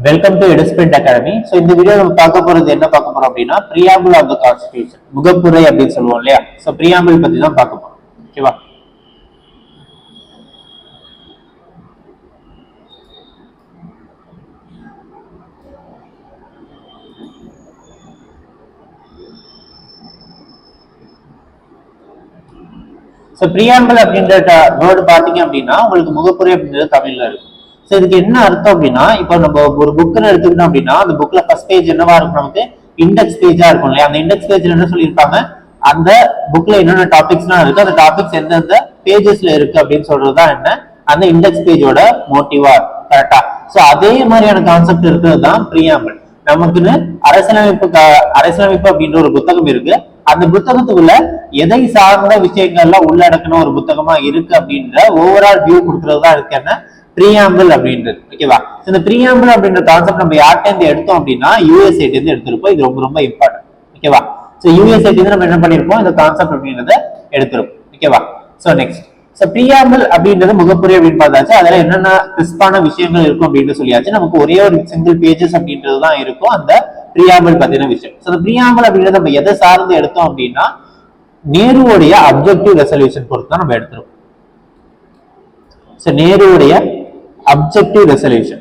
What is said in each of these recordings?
Welcome to Edusprint academy. So இந்த video நம்ம பார்க்க போறது என்ன பார்க்க போறோம் அப்படின்னா பிரியாம்பிள் ஆஃப் த கான்ஸ்டிடியூஷன், முகப்புரை அப்படின்னு சொல்லுவோம் இல்லையா. ஸோ பிரியாம்பிள் பத்தி தான் பார்க்க போறோம். ஓகேவா? ஸோ பிரியாம்பிள் அப்படின்ற வேர்டு பார்த்தீங்க அப்படின்னா உங்களுக்கு முகப்புரை அப்படின்றது தமிழ்ல இருக்கும். ஸோ இதுக்கு என்ன அர்த்தம் அப்படின்னா, இப்போ நம்ம ஒரு புக்குன்னு எடுத்துக்கிட்டோம் அப்படின்னா அந்த புக்ல ஃபர்ஸ்ட் பேஜ் என்னவா இருக்கும், நமக்கு இண்டெக்ஸ் பேஜா இருக்கும் இல்லையா. அந்த இண்டெக்ஸ் பேஜ்ல என்ன சொல்லியிருப்பாங்க, அந்த புக்ல என்னென்ன டாபிக்ஸ்லாம் இருக்கு, அந்த டாபிக்ஸ் எந்தெந்த பேஜஸ்ல இருக்கு அப்படின்னு சொல்றதுதான் என்ன அந்த இண்டெக்ஸ் பேஜோட மோட்டிவா, கரெக்டா? ஸோ அதே மாதிரியான கான்செப்ட் இருக்கிறது தான் பிரியாம்பிள். நமக்குன்னு அரசியலமைப்பு அப்படின்ற ஒரு புத்தகம் இருக்கு. அந்த புத்தகத்துக்குள்ள எதை சார்ந்த விஷயங்கள்லாம் உள்ளடக்கின ஒரு புத்தகமா இருக்கு அப்படின்ற ஓவரால் வியூ கொடுக்கறது தான் இருக்கு என்ன பிரியாம்பிள் அப்படின்றது. ஓகேவா? இந்த பிரியாம்பிள் அப்படின்ற கான்செப்ட் நம்ம யார்கிட்ட இருந்து எடுத்தோம் அப்படின்னா யூஎஸ்ஏ இருந்து எடுத்திருப்போம். இது ரொம்ப ரொம்ப இம்பார்ட்டன்ட். ஓகேவா? ஸோ யூஎஸ்ஏ இருந்து நம்ம என்ன பண்ணிருப்போம், இந்த கான்செப்ட் அப்படின்றத எடுத்திருப்போம். ஓகேவா? ஸோ நெக்ஸ்ட், ஸோ பிரியாம்பிள் அப்படின்றது முகப்புரை அப்படின்னு பார்த்தாச்சு. அதுல என்னென்ன கிறிஸ்பான விஷயங்கள் இருக்கும் அப்படின்னு சொல்லியாச்சு. நமக்கு ஒரே ஒரு சிங்கிள் பேஜஸ் அப்படின்றது தான் இருக்கும் அந்த பிரியாம்பிள் பத்தின விஷயம். ஸோ அந்த பிரியாம்பிள் அப்படின்றத நம்ம எதை சார்ந்து எடுத்தோம் அப்படின்னா நேருடைய அப்ஜெக்டிவ் ரெசல்யூஷன் பொறுத்து தான் நம்ம எடுத்துருவோம். ஸோ நேருடைய அப்ஜெக்டிவ் ரெசல்யூஷன்.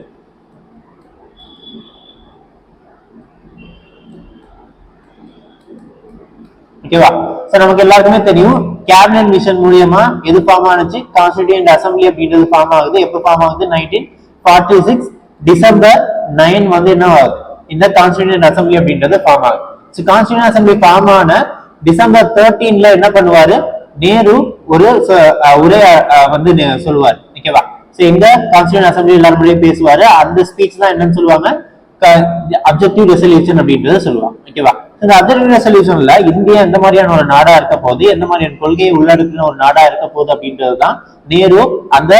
ஓகேவா? சோ நமக்கு எல்லாருக்குமே தெரியும் கேபினட் மிஷன் மூலமா எது ஃபார்ம் ஆனிச்சு, கான்ஸ்டிடியூயன்ட் அசெம்பிளி அப்படின்றது ஃபார்ம் ஆகுது. எப்ப ஃபார்ம் ஆகுது, 1946 டிசம்பர் 9 வந்து என்ன ஆகுது, இந்த கான்ஸ்டிடியூயன்ட் அசெம்பிளி அப்படின்றது ஃபார்ம் ஆகுது. சோ கான்ஸ்டிடியூயன்ட் அசெம்பிளி ஃபார்ம் ஆன டிசம்பர் 13ல என்ன பண்ணுவாரு, நேரு ஒரு உரை வந்து சொல்லுவார். ஓகேவா? சோ எங்க கான்ஸ்டிடியூயன்ட் அசெம்பிளி எல்லாரும் பேசுவாரு. அந்த ஸ்பீச் தான் என்னன்னு சொல்லுவாங்க, அப்ஜெக்டிவ் ரெசல்யூஷன் அப்படின்றத சொல்லுவாங்க. ஓகேவா? இந்த அப்ஜெக்டிவ் ரெசல்யூஷன்ல இந்தியா எந்த மாதிரியான ஒரு நாடா இருக்க போகுது, எந்த மாதிரியான கொள்கையை உள்ளடக்கின ஒரு நாடா இருக்க போகுது அப்படின்றதுதான் நேரு அந்த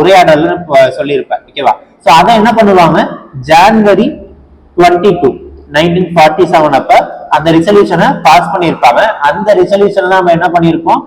உரையாடல் சொல்லியிருப்பார். ஓகேவா? சோ அதை என்ன பண்ணுவாங்க, ஜனவரி 22 1947 அப்ப அந்த ரெசல்யூஷனை பாஸ் பண்ணியிருப்பாங்க. அந்த ரெசல்யூஷன் நம்ம என்ன பண்ணிருக்கோம்,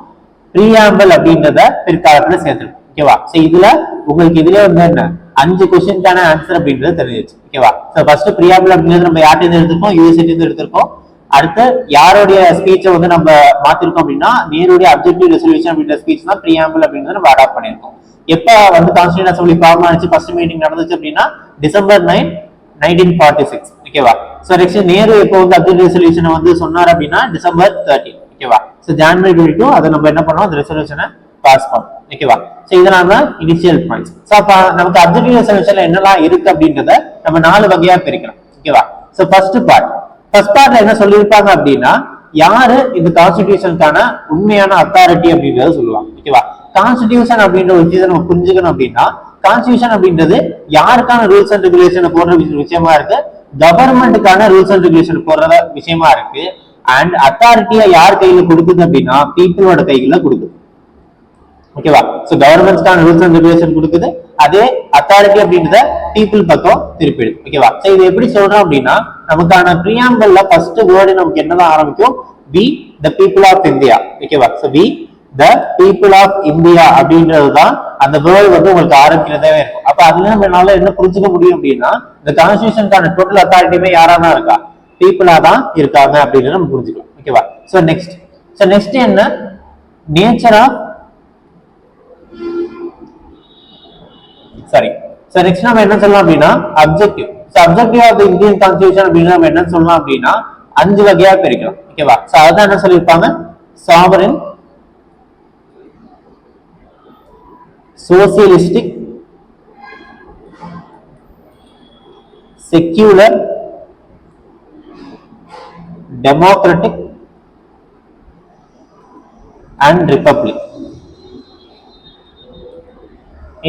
பிரியாம்பிள் அப்படின்றத பிற்காலத்துல சேர்த்திருக்கோம். ஓகேவா? சோ இதுல உங்களுக்கு இதுல வந்து என்ன 5 கொஸ்டின்கான ஆன்சர் அப்படின்றது தெரிஞ்சிச்சு. ஓகேவா? சோ ஃபர்ஸ்ட் பிரியாம்பிள் அப்படின்றது நம்ம யார்கிட்ட இருந்து எடுத்திருக்கோம், யூஎஸ்ஏ இருந்து எடுத்திருக்கோம். அடுத்து யாருடைய ஸ்பீச்சை வந்து நம்ம மாத்திருக்கோம் அப்படின்னா நேருடைய அப்ஜெக்டிவ் ரெசல்யூஷன் அப்படின்ற ஸ்பீச் தான் பிரியாம்பிள் அப்படின்றத நம்ம அடாப்ட் பண்ணிருக்கோம். எப்ப வந்து கான்ஸ்டிடியூயன்ட் அசெம்பிளி ஃபார்ம் ஆனிச்சு, ஃபர்ஸ்ட் மீட்டிங் நடந்துச்சு அப்படின்னா டிசம்பர் 9 1946. ஓகேவா? சோ நெக்ஸ்ட் நேரு எப்போ வந்து அப்ஜெக்டிவ் ரெசல்யூஷனை வந்து சொன்னார் அப்படின்னா டிசம்பர் 13. ஓகேவா? சோ ஜனவரி 22 அதை நம்ம என்ன பண்ணோம், அந்த ரெசல்யூஷனை பாஸ் பண்ணோம். ஓகேவா? சோ இதனால இனிஷியல் பாயிண்ட்ஸ். சோ அப்ப நமக்கு அப்ஜெக்டிவ் ரெசல்யூஷன்ல என்னெல்லாம் இருக்கு அப்படின்றத நம்ம 4 வகையா பிரிக்கலாம். ஓகேவா? சோ ஃபர்ஸ்ட் பார்ட்ல என்ன சொல்லியிருப்பாங்க அப்படின்னா, யாரு இந்த கான்ஸ்டிடியூஷனுக்கான உண்மையான அத்தாரிட்டி அப்படின்றத சொல்லுவாங்க. ஓகேவா? கான்ஸ்டிடியூஷன் அப்படின்ற ஒரு விஷயத்தை நம்ம புரிஞ்சுக்கணும் அப்படின்னா, கான்ஸ்டிடியூஷன் அப்படின்றது யாருக்கான ரூல்ஸ் அண்ட் ரெகுலேஷன் போடுற விஷயமா இருக்கு, கவர்மெண்ட்டுக்கான ரூல்ஸ் அண்ட் ரெகுலேஷன் போடுற விஷயமா இருக்கு. அண்ட் அத்தாரிட்டியா யார் கையில கொடுக்குது அப்படின்னா பீப்புளோட கையில கொடுக்குது. ஓகேவா? சோ கவர்மெண்ட்ஸ்க்கான ரூல்ஸ் அண்ட் ரெகுலேஷன் கொடுக்குது, அதே அத்தாரிட்டி அப்படின்றத பீப்புள் பக்கம் திருப்பிடுது. ஓகேவா? சோ இது எப்படி சொல்றோம் அப்படின்னா, நமக்கான பிரியாம்பிள்ல ஃபர்ஸ்ட் வேர்டு நமக்கு என்னதான் ஆரம்பிக்கும், we the people of India. ஓகேவா? So we the people of India அப்படின்றதுதான் அந்த வேர்டு வந்து உங்களுக்கு ஆரம்பிக்கிறதே இருக்கும். அப்ப அதுல நம்மளால என்ன புரிஞ்சுக்க முடியும் அப்படின்னா, இந்த கான்ஸ்டிடியூஷனுக்கான டோட்டல் அத்தாரிட்டியுமே யாரானா இருக்கா, பீப்புளா தான் இருக்காங்க அப்படின்னு நம்ம புரிஞ்சுக்கலாம். ஓகேவா? சோ நெக்ஸ்ட் என்ன, நேச்சர் ஆஃப் நெக்ஸ்ட் நம்ம என்ன சொல்லலாம் அப்படின்னா objective. Objective of the Indian constitution அப்படின்னு நம்ம என்ன சொல்லலாம் அப்படின்னா 5 வகையா பிரிக்கலாம். ஓகேவா? சோ அதான் என்ன சொல்லிருப்பாங்க, sovereign, socialistic, secular, democratic and republic.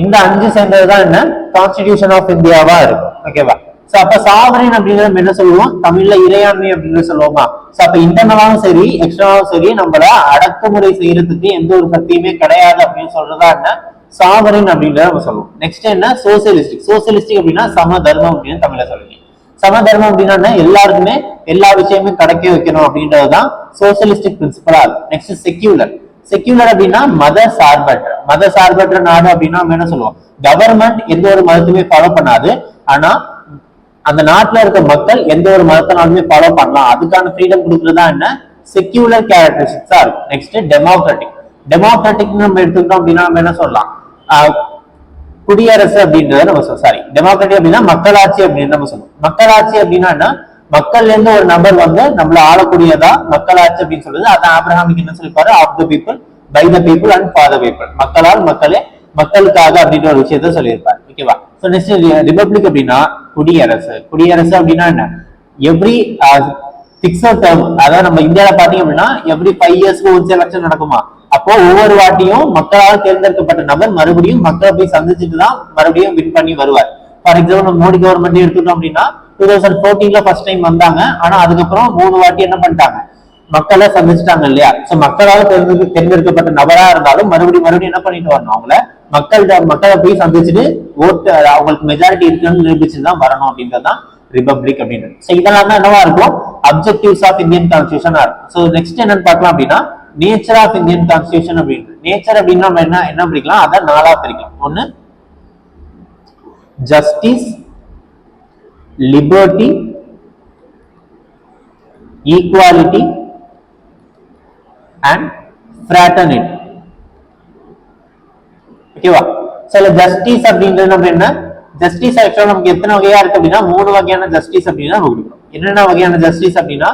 இந்த 5 சேர்ந்ததுதான் என்ன கான்ஸ்டிடியூஷன் ஆஃப் இந்தியாவா இருக்கும். ஓகேவா? சோ அப்ப சாவரின் அப்படின்றது நம்ம என்ன சொல்லுவோம், தமிழ்ல இறையாண்மை அப்படின்னு சொல்லுவோமா. சோ அப்ப இன்டர்னலாவும் சரி எக்ஸ்டர்னலாவும் சரி நம்மள அடக்குமுறை செய்யறதுக்கு எந்த ஒரு சக்தியுமே கிடையாது அப்படின்னு சொல்றதா என்ன சாவரின் அப்படின்றத நம்ம சொல்லுவோம். நெக்ஸ்ட் என்ன, சோசியலிஸ்டிக் அப்படின்னா சம தர்மம் அப்படின்னு தமிழ்ல சொல்லுவீங்க. சம தர்மம் அப்படின்னா எல்லாருக்குமே எல்லா விஷயமே கிடைக்க வைக்கணும் அப்படின்றதுதான் சோசியலிஸ்டிக் பிரின்சிபலா இருக்கும். நெக்ஸ்ட் செக்யூலர் அப்படின்னா மத சார்பற்ற நாடு அப்படின்னா நம்ம என்ன சொல்லுவோம், கவர்மெண்ட் எந்த ஒரு மதத்தையுமே ஃபாலோ பண்ணாது, ஆனா அந்த நாட்டுல இருக்க மக்கள் எந்த ஒரு மதத்தினாலுமே ஃபாலோ பண்ணலாம், அதுக்கான ஃப்ரீடம் கொடுக்கறதா என்ன செக்யூலர் கேரக்டரிஸ்டிக்ஸா இருக்கும். Next democratic. டெமோக்ராட்டிக் நம்ம எடுத்துக்கிட்டோம் அப்படின்னா நம்ம என்ன சொல்லலாம், குடியரசு அப்படின்றத நம்ம சாரி டெமோக்ராட்டிக் அப்படின்னா மக்களாட்சி அப்படின்னு நம்ம சொல்லுவோம். மக்களாட்சி அப்படின்னா என்ன, மக்கள்ல இருந்து ஒரு நபர் வந்து நம்மள ஆளக்கூடியதா மக்களாட்சி அப்படின்னு சொல்றது. அதான் ஆப்ரஹாமிக் என்ன சொல்லிப்பாரு, of the people, by the people and for the people, மக்களால் மக்களே மக்களுக்காக அப்படின்ற ஒரு விஷயத்த சொல்லியிருப்பார். ஓகேவா. ஸோ நெக்ஸ்ட் ரிபப்ளிக் அப்படின்னா குடியரசு. குடியரசு அப்படின்னா என்ன, எவ்ரி பிக்சட் டேர்ம், அதாவது நம்ம இந்தியாவில பாத்தீங்க அப்படின்னா எவ்ரி 5 இயர்ஸ்க்கு ஒரு எலெக்ஷன் நடக்குமா, அப்போ ஒவ்வொரு வாட்டியும் மக்களால் தேர்ந்தெடுக்கப்பட்ட நபர் மறுபடியும் மக்களை போய் சந்திச்சுட்டு தான் மறுபடியும் வின் பண்ணி வருவார். ஃபார் எக்ஸாம்பிள் மோடி கவர்மெண்ட் எடுத்துட்டோம் அப்படின்னா 2014 ஃபர்ஸ்ட் டைம் வந்தாங்க, ஆனா அதுக்கப்புறம் 3 வாட்டி என்ன பண்ணிட்டாங்க, மக்களை சந்திச்சுட்டாங்க இல்லையா. சோ மக்களால் தேர்ந்தெடுக்கப்பட்ட நபரா இருந்தாலும் மறுபடியும் என்ன பண்ணிட்டு வரணும், அவங்கள மக்களை போய் சந்திச்சுட்டு ஓட்டு அவங்களுக்கு மெஜாரிட்டி இருக்குன்னு நிரூபிச்சுட்டு தான் வரணும் அப்படின்றதுதான் ரிபப்ளிக் அப்படின்றது. சோ இதெல்லாம் தான் என்னவா இருக்கும், அப்ஜெக்டிவ்ஸ் ஆஃப் இந்தியன் கான்ஸ்டிடியூஷன் இருக்கும். சோ நெக்ஸ்ட் என்னன்னு பார்க்கலாம் அப்படின்னா நேச்சர் ஆஃப் இந்தியன் கான்ஸ்டிடியூஷன் அப்படின்றது. நேச்சர் அப்படின்னா நம்ம என்ன பிரிக்கலாம், அதை 4ஆ பிரிக்கலாம். ஒன்னு justice, liberty, equality and fraternity. ஓகேவா. சில ஜஸ்டிஸ் அப்படின்றது நம்ம என்ன, ஜஸ்டிஸ் ஆக்சுவலா நமக்கு எத்தனை வகையா இருக்கு அப்படின்னா 3 வகையான ஜஸ்டிஸ் அப்படின்னா நம்ம கொடுக்கிறோம். என்னென்ன வகையான ஜஸ்டிஸ் அப்படின்னா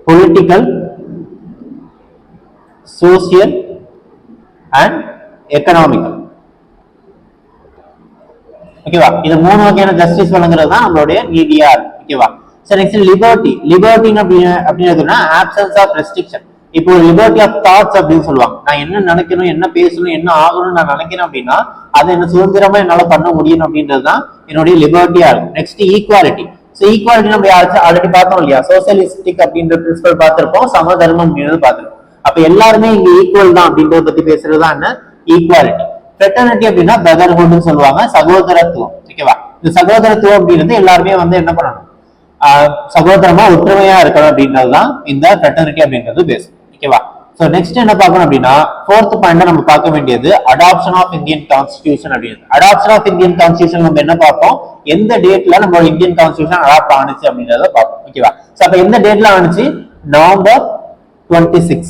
பொலிட்டிக்கல், சோசியல் அண்ட் எக்கனாமிக்கல். ஓகேவா. இது 3 வகையான ஜஸ்டிஸ் வழங்குறது தான் நம்மளுடைய நீதியா இருக்கு. ஓகேவா. சரி நெக்ஸ்ட் லிபர்ட்டி. லிபர்ட்டி அப்படின்னா ஆப்சன்ஸ் ஆஃப் ரெஸ்ட்ரிக்ஷன். இப்போ லிபர்ட்டி ஆஃப் தாட்ஸ் அப்படின்னு சொல்லுவாங்க. நான் என்ன நினைக்கணும், என்ன பேசணும், என்ன ஆகணும்னு நான் நினைக்கிறேன் அப்படின்னா அதை என்ன சுதந்திரமா என்னால பண்ண முடியும் அப்படின்றதுதான் என்னுடைய லிபர்ட்டியா இருக்கும். Next equality. ஸோ ஈக்குவாலிட்டி நம்ம ஆல்ரெடி பார்த்தோம் இல்லையா, சோசியலிஸ்டிக் அப்படின்ற பிரின்சிபல் பார்த்திருப்போம், சமதர்மம் அப்படின்றது பார்த்திருப்போம். அப்ப எல்லாருமே இங்க ஈக்குவல் தான் அப்படின்றத பத்தி பேசுறதுதான் என்ன ஈக்குவாலிட்டி. ஃப்ரெட்டர்னிட்டி அப்படின்னா பிரதர்ஹுட்னு சொல்லுவாங்க, சகோதரத்துவம். ஓகேவா. இந்த சகோதரத்துவம் அப்படின்றது எல்லாருமே வந்து என்ன பண்ணணும், சகோதரமா ஒற்றுமையா இருக்கணும் அப்படின்றதுதான் இந்த ஃப்ரெட்டர்னிட்டி அப்படின்றது பேசும். ஓகேவா. சோ நெக்ஸ்ட் என்ன பார்க்கணும் அப்படின்னா 4th பாயிண்ட் நம்ம பார்க்க வேண்டியது அடாப்ஷன் ஆஃப் இந்தியன் கான்ஸ்டிடியூஷன் அப்படின்றது. அடாப்ஷன் ஆஃப் இந்தியன் கான்ஸ்டிடியூஷன் நம்ம என்ன பார்ப்போம், எந்த டேட்ல நம்ம இந்தியன் கான்ஸ்டிடியூஷன் அடாப்ட் ஆனிச்சு அப்படின்றத பார்ப்போம். ஓகேவா. சோ அப்ப எந்த டேட்ல ஆனிச்சு, நவம்பர் 26,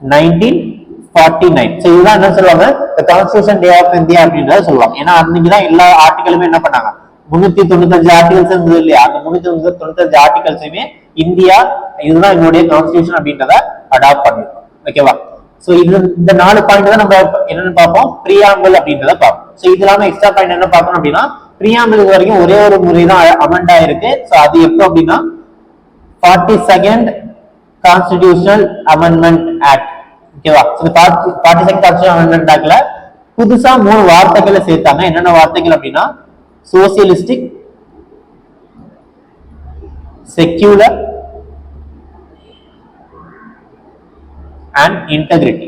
1949. சோ இதுதான் என்ன சொல்லுவாங்க, கான்ஸ்டிடியூஷன் டே ஆஃப் இந்தியா அப்படின்றத சொல்லுவாங்க. ஏன்னா அன்னைக்கு தான் எல்லா ஆர்டிகளுமே என்ன பண்ணாங்க, 395 ஆர்டிகல்ஸ் இருந்தது இல்லையா, அந்த 395 ஆர்டிகல்ஸுமே இந்தியா இதுதான் என்னுடைய கான்ஸ்டிடியூஷன் அப்படின்றத அடாப்ட் பண்ணிருக்கோம். ஓகேவா. சோ இது இந்த 4 பாயிண்ட் தான் நம்ம என்னன்னு பார்ப்போம், பிரியாம்பிள் அப்படின்றத பார்ப்போம். சோ இது இல்லாம எக்ஸ்ட்ரா பாயிண்ட் என்ன பார்க்கணும் அப்படின்னா பிரியாம்பிள் இது வரைக்கும் ஒரே ஒரு முறை தான் அமெண்ட் ஆயிருக்கு. சோ அது எப்போ அப்படின்னா 42nd கான்ஸ்டிடியூஷனல் அமெண்ட்மெண்ட் ஆக்ட். ஓகேவா. 42nd கான்ஸ்டிடியூஷனல் அமெண்ட்மெண்ட் ஆக்ட்ல புதுசா 3 வார்த்தைகளை சேர்த்தாங்க. என்னென்ன வார்த்தைகள் அப்படின்னா socialistic, secular and integrity.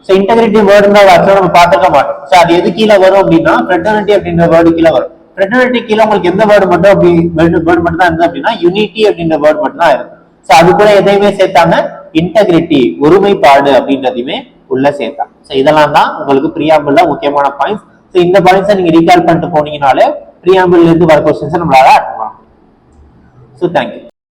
So integrity வேர்டுங்க ஆக்சுவலா நம்ம பார்த்துக்க மாட்டோம். சோ அது எது கீழே வரும் அப்படின்னா ஃப்ரெட்டர்னிட்டி அப்படின்ற வேர்டு கீழே வரும். ஃப்ரெட்டர்னிட்டி கீழே உங்களுக்கு எந்த வேர்டு மட்டும் அப்படி வேர்டு மட்டும் தான் இருந்தது அப்படின்னா யூனிட்டி அப்படின்ற வேர்டு மட்டும் தான் இருக்கு. சோ அது கூட எதையுமே சேர்த்தாங்க, இன்டெகிரிட்டி ஒருமைப்பாடு அப்படின்றதையுமே உள்ள சேர்த்தாங்க. சோ இதெல்லாம் தான் உங்களுக்கு பிரியாம்பிள்ல முக்கியமான பாயிண்ட்ஸ். சோ இந்த பாயிண்ட்ஸை நீங்க ரீகால் பண்ணிட்டு போனீங்கனாலே பிரியாம்பிள்ல இருந்து வர क्वेश्चंस நம்மளால அட்டன் பண்ணலாம். So thank you.